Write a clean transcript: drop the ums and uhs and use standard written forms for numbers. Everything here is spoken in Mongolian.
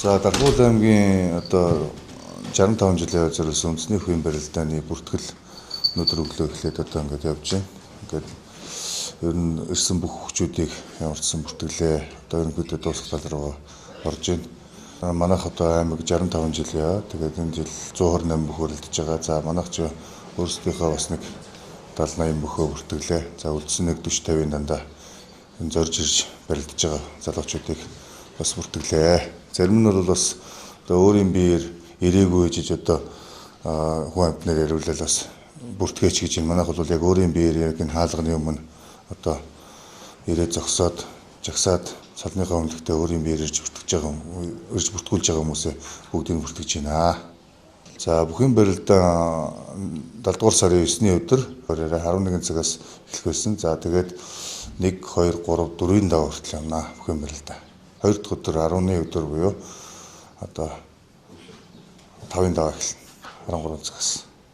За Далгуул аймгийн одоо 65 жилийн зориулсан үндэсний хувийн барилдааны бүртгэл өнөөдөр өглөө эхлээд одоо ингээд явж байна. Ингээд ер нь ирсэн бүх хүчүүдийг ямарчсан бүртгэлээ одоо ерөнхийдөө дуусах тал руу орж байна. Манайх одоо аймаг 65 жил яа. Тэгээд энэ жил 128 бүх өрөлдөж байгаа. За манайх ч өөрсдийнхөө бас нэг 70-80 бөхөө бүртгэлээ. За үлдсэн нэг 40-50-ын дандаа энэ зорж ирж барилдаж байгаа залуучуудыг бас бүртгэлээ. Зарим нь бол бас одоо өөрийн биеэр ирээгүй гэж одоо хүн амтнаар яриулал бас бүртгэж гэж юм. Манайх бол яг өөрийн биеэр яг энэ хаалганы өмнө одоо ирээ зогсоод жагсаад салныхаа өмнөлтөө өөрийн биеэр ирж бүртгүүлж байгаа хүмүүсээ бүгдийг бүртгэж байна. За бүхэн барилдаа 7 дугаар сарын 9-ний өдөр 11 цагаас эхлэх байсан. За тэгээд 1, 2, 3, 4-ийн даваа хүртэл явна бүхэн барилдаа. 2 дахь өдөр 10-ны өдөр буюу одоо 5-ын даваа эхэлнэ 13 цагаас.